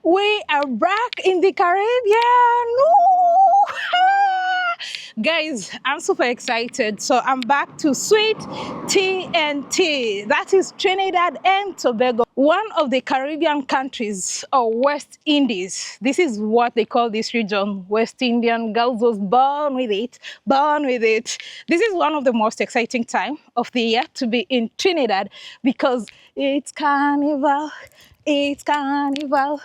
We are back in the Caribbean. Ooh. Guys, I'm super excited. So I'm back to sweet TNT. That is Trinidad and Tobago, one of the Caribbean countries, or West Indies. This is what they call this region, West Indian. Girls was born with it, born with it. This is one of the most exciting time of the year to be in Trinidad because it's carnival, it's carnival.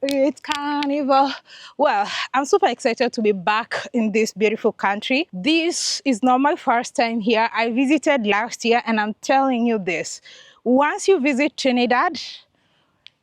It's carnival. Well, I'm super excited to be back in this beautiful country. This is not my first time here. I visited last year, and I'm telling you this. Once you visit Trinidad,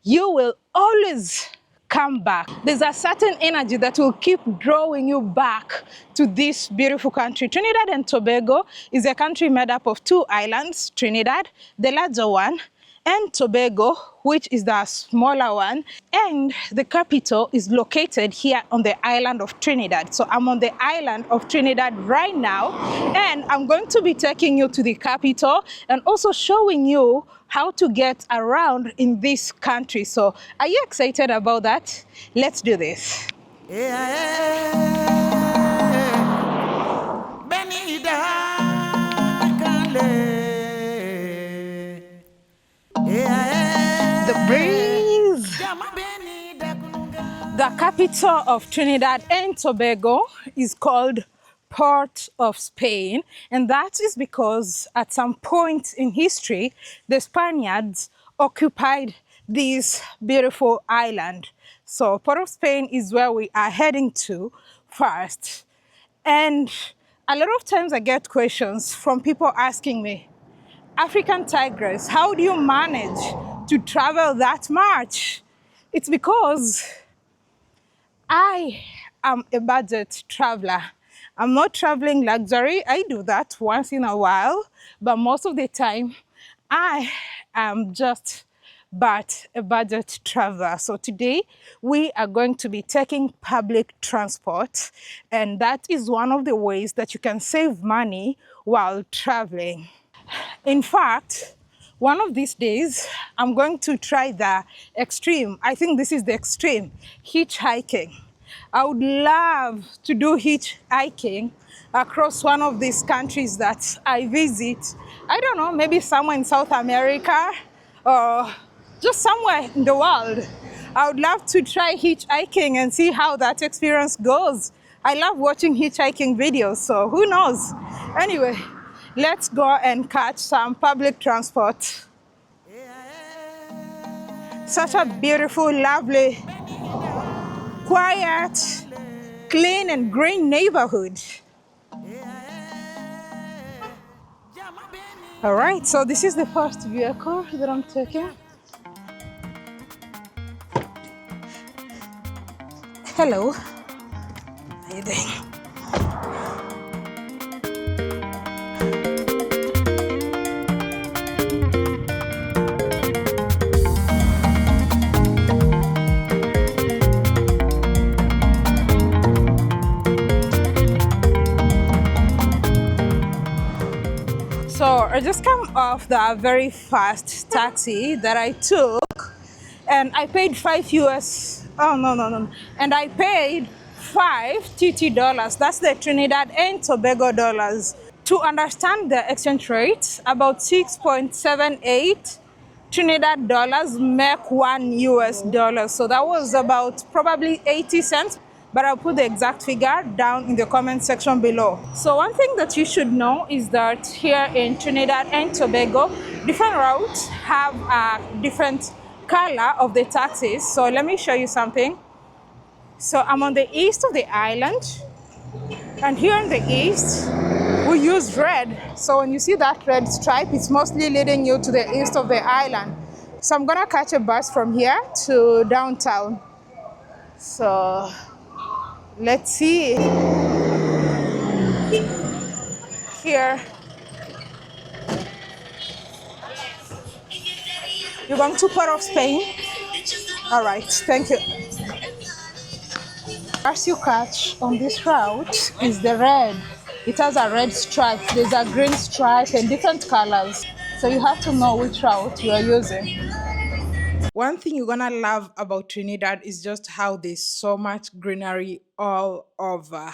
you will always come back. There's a certain energy that will keep drawing you back to this beautiful country. Trinidad and Tobago is a country made up of two islands, Trinidad, the larger one, and Tobago, which is the smaller one, and the capital is located here on the island of Trinidad. So I'm on the island of Trinidad right now, and I'm going to be taking you to the capital and also showing you how to get around in this country. So are you excited about that? Let's do this. The breeze. The capital of Trinidad and Tobago is called Port of Spain, and that is because at some point in history, the Spaniards occupied this beautiful island. So Port of Spain is where we are heading to first. And a lot of times I get questions from people asking me, African Tigress, how do you manage to travel that much? It's because I am a budget traveler. I'm not traveling luxury. I do that once in a while, but most of the time I am just but a budget traveler. So today we are going to be taking public transport, and that is one of the ways that you can save money while traveling. In fact, one of these days, I'm going to try the extreme. I think this is the extreme, hitchhiking. I would love to do hitchhiking across one of these countries that I visit. I don't know, maybe somewhere in South America or just somewhere in the world. I would love to try hitchhiking and see how that experience goes. I love watching hitchhiking videos, so who knows? Anyway, let's go and catch some public transport. Such a beautiful, lovely, quiet, clean and green neighborhood. All right, so this is the first vehicle that I'm taking. Hello, how you doing? So I just come off the very fast taxi that I took, and I paid and I paid 5 TT dollars. That's the Trinidad and Tobago dollars. To understand the exchange rate, about 6.78 Trinidad dollars make $1 US. So that was about probably 80 cents. But I'll put the exact figure down in the comment section below. So one thing that you should know is that here in Trinidad and Tobago, different routes have a different color of the taxis. So let me show you something. So I'm on the east of the island, and here in the east, we use red. So when you see that red stripe, it's mostly leading you to the east of the island. So I'm gonna catch a bus from here to downtown. So let's see. Here. You're going to Port of Spain? All right, thank you. As you catch on this route is the red. It has a red stripe. There's a green stripe and different colors. So you have to know which route you are using. One thing you're gonna love about Trinidad is just how there's so much greenery all over.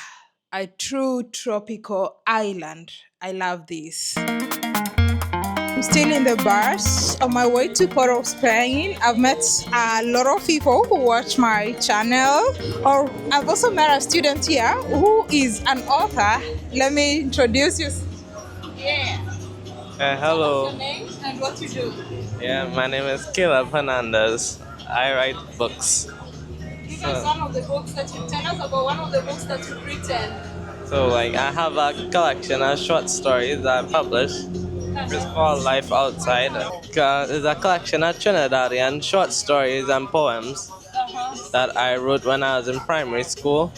A true tropical island. I love this. I'm still in the bars on my way to Port of Spain. I've met a lot of people who watch my channel, or I've also met a student here who is an author. Let me introduce you. Yeah. Hello. What's your name and what you do? Yeah, my name is Caleb Hernandez. I write books. Give us one of the books that you tell us about one of the books that you've written. So, like, I have a collection of short stories that I published. It's called Life Outside. It's a collection of Trinidadian short stories and poems that I wrote when I was in primary school,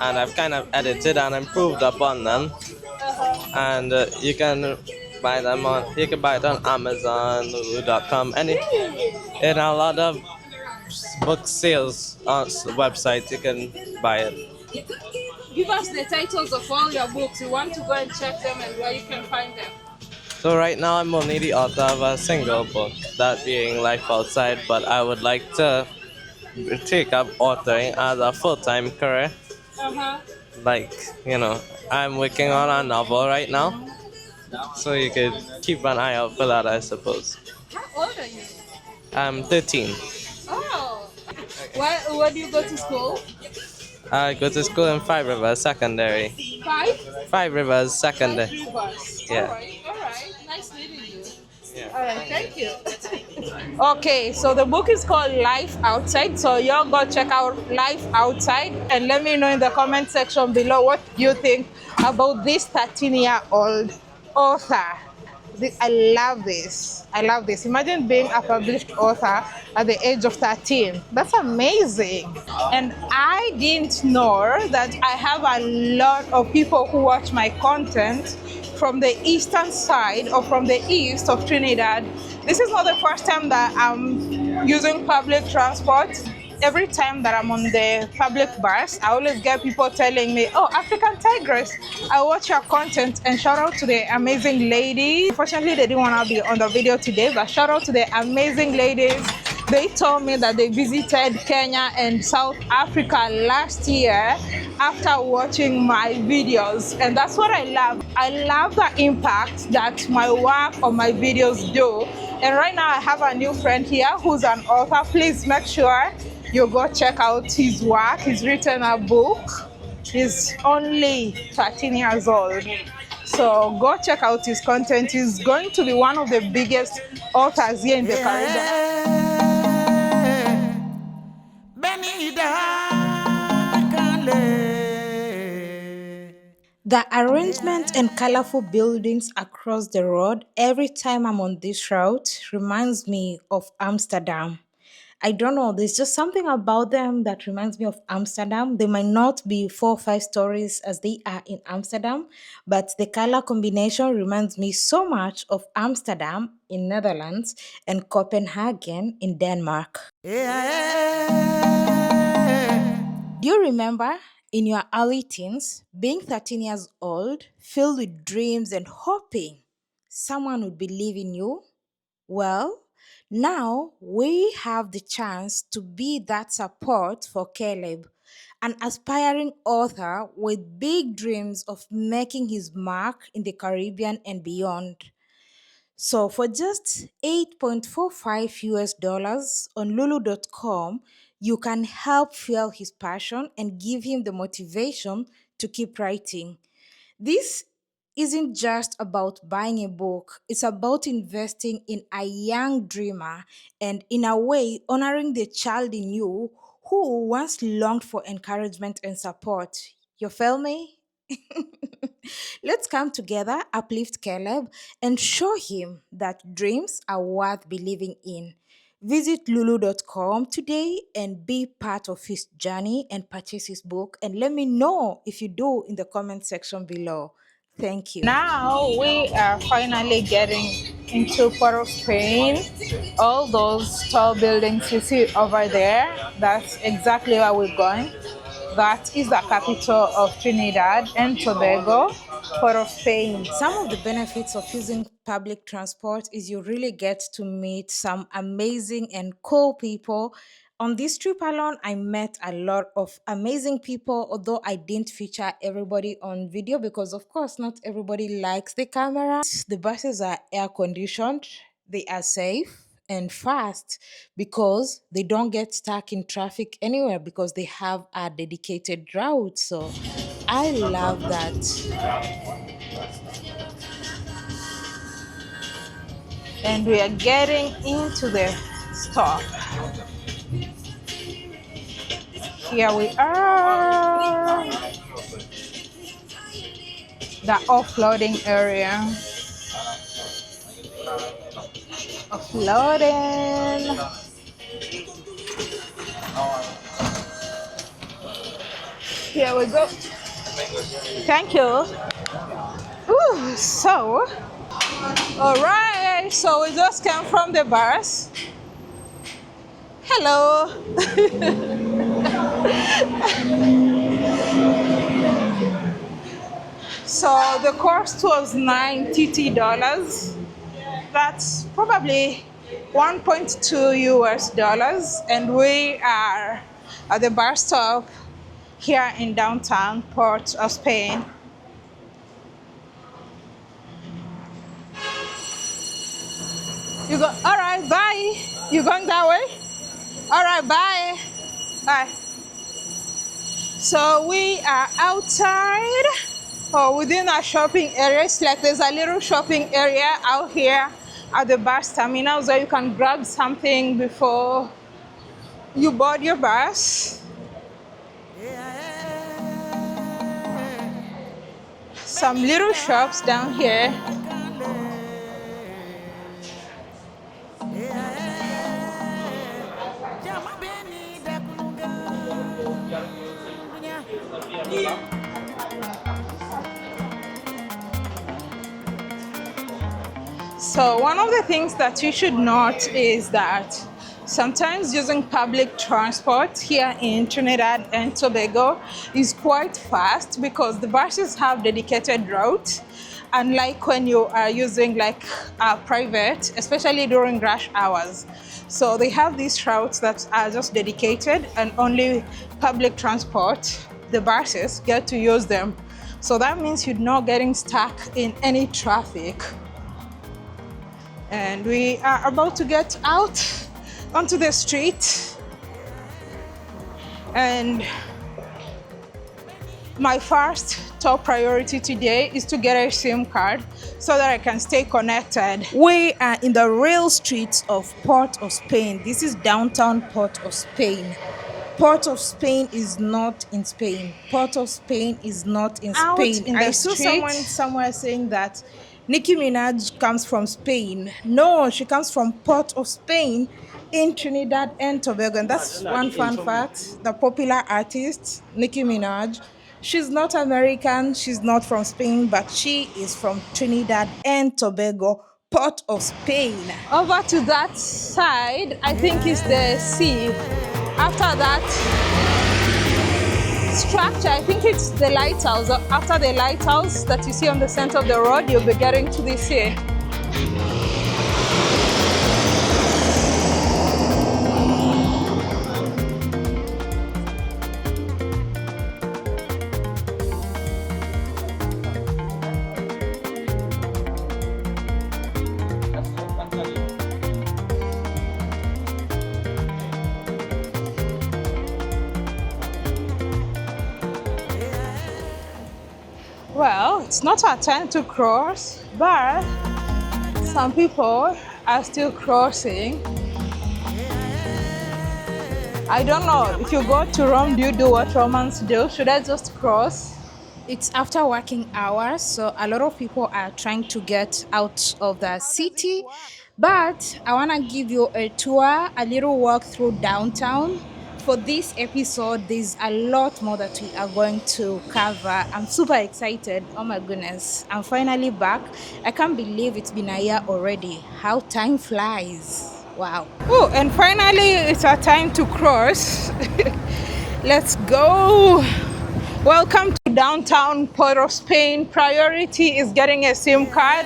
and I've kind of edited and improved upon them. And you can buy them on. You can buy it on Amazon.com. In a lot of book sales websites, you can buy it. Give us the titles of all your books. We want to go and check them and where you can find them. So right now I'm only the author of a single book, that being Life Outside, but I would like to take up authoring as a full-time career. Like, I'm working on a novel right now, so you could keep an eye out for that, I suppose. How old are you? I'm 13. Oh, where do you go to school? I go to school in Five Rivers Secondary. Five Rivers Secondary. Yeah. All right. Nice meeting you. Yeah. All right, thank you. Okay, so the book is called Life Outside. So y'all go check out Life Outside and let me know in the comment section below what you think about this 13-year-old author. I love this. I love this. Imagine being a published author at the age of 13. That's amazing. And I didn't know that I have a lot of people who watch my content from the eastern side or from the east of Trinidad. This is not the first time that I'm using public transport. Every time that I'm on the public bus, I always get people telling me, oh, African Tigress, I watch your content, and shout out to the amazing ladies. Unfortunately, they didn't want to be on the video today, but shout out to the amazing ladies. They told me that they visited Kenya and South Africa last year after watching my videos, and that's what I love. I love the impact that my work or my videos do. And right now I have a new friend here who's an author. Please make sure you go check out his work. He's written a book. He's only 13 years old. So go check out his content. He's going to be one of the biggest authors here in the Caribbean. The arrangement and colorful buildings across the road every time I'm on this route reminds me of Amsterdam. I don't know, there's just something about them that reminds me of Amsterdam. They might not be 4 or 5 stories as they are in Amsterdam, but the color combination reminds me so much of Amsterdam in Netherlands and Copenhagen in Denmark. Do you remember in your early teens being 13 years old, filled with dreams and hoping someone would believe in you? Well, now we have the chance to be that support for Caleb, an aspiring author with big dreams of making his mark in the Caribbean and beyond. So for just $8.45 on lulu.com, you can help fuel his passion and give him the motivation to keep writing. This isn't just about buying a book, it's about investing in a young dreamer and, in a way, honoring the child in you who once longed for encouragement and support. You feel me? Let's come together, uplift Caleb, and show him that dreams are worth believing in. Visit lulu.com today and be part of his journey and purchase his book. And let me know if you do in the comment section below. Thank you. Now we are finally getting into Port of Spain. All those tall buildings you see over there, that's exactly where we're going. That is the capital of Trinidad and Tobago, Port of Spain. Some of the benefits of using public transport is you really get to meet some amazing and cool people. On this trip alone, I met a lot of amazing people, although I didn't feature everybody on video because, of course, not everybody likes the camera. The buses are air conditioned, they are safe and fast because they don't get stuck in traffic anywhere because they have a dedicated route. So I love that. And we are getting into the stop. Here we are, the offloading area. Offloading. Here we go. Thank you. Ooh, so, all right. So we just came from the bars. Hello. So the cost was $90. That's probably 1.2 US dollars, and we are at the bar stop here in downtown Port of Spain. You go, all right, bye. You going that way? All right, bye. Bye. So we are outside or within our shopping area. It's like there's a little shopping area out here at the bus terminal, so you can grab something before you board your bus. Some little shops down here. So one of the things that you should note is that sometimes using public transport here in Trinidad and Tobago is quite fast because the buses have dedicated routes, unlike when you are using like a private, especially during rush hours. So they have these routes that are just dedicated and only public transport, the buses, get to use them. So that means you're not getting stuck in any traffic. And we are about to get out onto the street. And my first top priority today is to get a SIM card so that I can stay connected. We are in the real streets of Port of Spain. This is downtown Port of Spain. Port of Spain is not in Spain. Port of Spain is not in Spain. I saw someone somewhere saying that Nicki Minaj comes from Spain. No, she comes from Port of Spain in Trinidad and Tobago. And that's one fun fact. The popular artist, Nicki Minaj, she's not American, she's not from Spain, but she is from Trinidad and Tobago, Port of Spain. Over to that side, I think is the sea. After that structure, I think it's the lighthouse. After the lighthouse that you see on the center of the road, you'll be getting to the sea. Well, it's not our time to cross, but some people are still crossing. I don't know, if you go to Rome, do you do what Romans do? Should I just cross? It's after working hours, so a lot of people are trying to get out of the city, but I want to give you a tour, a little walk through downtown. For this episode, there's a lot more that we are going to cover. I'm super excited. Oh my goodness, I'm finally back. I can't believe it's been a year already. How time flies. Wow. Oh, and finally it's our time to cross. Let's go. Welcome to downtown Port of Spain. Priority is getting a SIM card.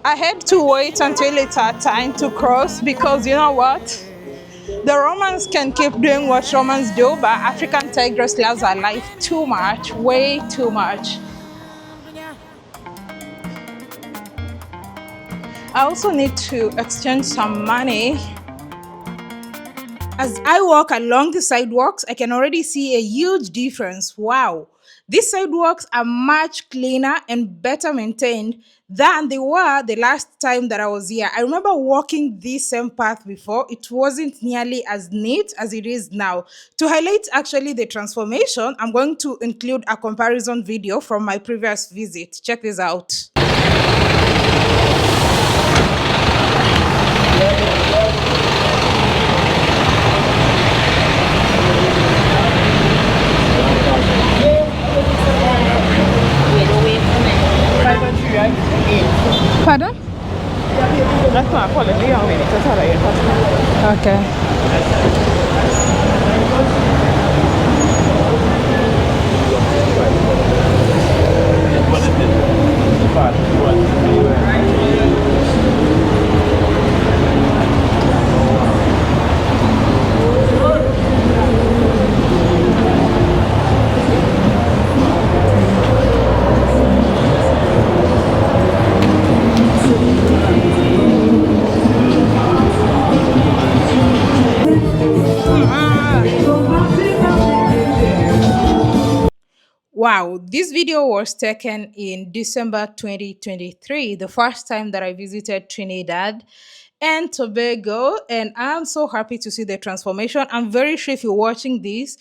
I had to wait until it's our time to cross because you know what? The Romans can keep doing what Romans do, but African tigress loves our life too much, way too much. I also need to exchange some money. As I walk along the sidewalks, I can already see a huge difference. Wow. These sidewalks are much cleaner and better maintained than they were the last time that I was here. I remember walking this same path before. It wasn't nearly as neat as it is now. To highlight actually the transformation, I'm going to include a comparison video from my previous visit. Check this out. Pardon? Okay. Wow, this video was taken in December 2023, the first time that I visited Trinidad and Tobago, and I'm so happy to see the transformation. I'm very sure if you're watching this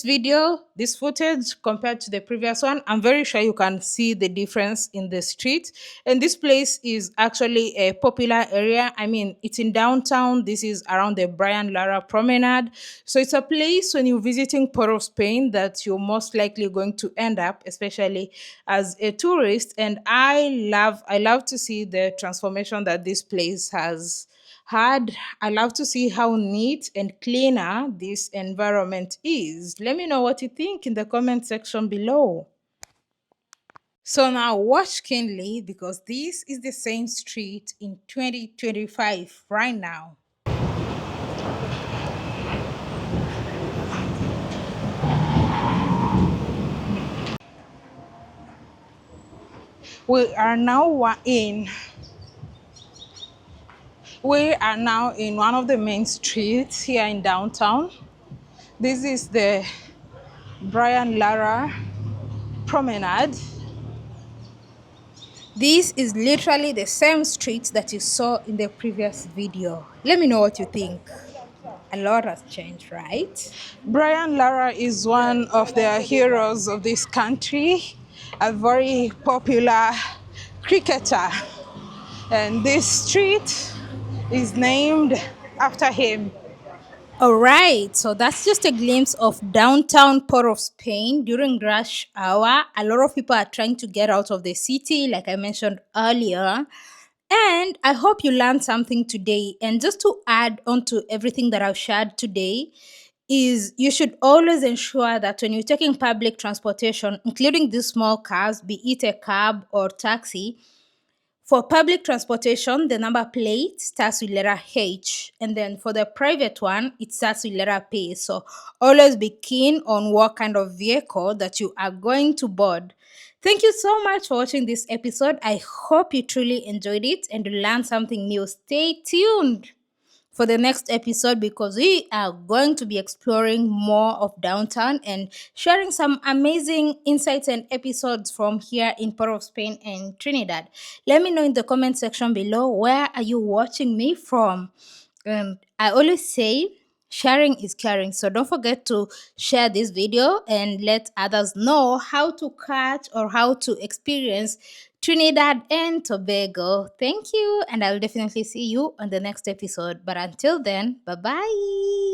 video, this footage compared to the previous one, I'm very sure you can see the difference in the street. And this place is actually a popular area. I mean, it's in downtown. This is around the Brian Lara Promenade. So it's a place when you're visiting Port of Spain that you're most likely going to end up, especially as a tourist. And I love to see the transformation that this place has had. I love to see how neat and cleaner this environment is. Let me know what you think in the comment section below. So now watch keenly because this is the same street in 2025 right now. We are now in one of the main streets here in downtown. This is the Brian Lara Promenade. This is literally the same street that you saw in the previous video. Let me know what you think. A lot has changed, right? Brian Lara is one of the heroes of this country, a very popular cricketer. And this street is named after him. All right, so that's just a glimpse of downtown Port of Spain during rush hour. A lot of people are trying to get out of the city, like I mentioned earlier. And I hope you learned something today. And just to add on to everything that I've shared today, is you should always ensure that when you're taking public transportation, including these small cars, be it a cab or taxi, for public transportation, the number plate starts with letter H. And then for the private one, it starts with letter P. So always be keen on what kind of vehicle that you are going to board. Thank you so much for watching this episode. I hope you truly enjoyed it and learned something new. Stay tuned for the next episode because we are going to be exploring more of downtown and sharing some amazing insights and episodes from here in Port of Spain and Trinidad. Let me know in the comment section below, where are you watching me from? I always say sharing is caring, so don't forget to share this video and let others know how to catch or how to experience Trinidad and Tobago. Thank you, and I'll definitely see you on the next episode. But until then, bye bye.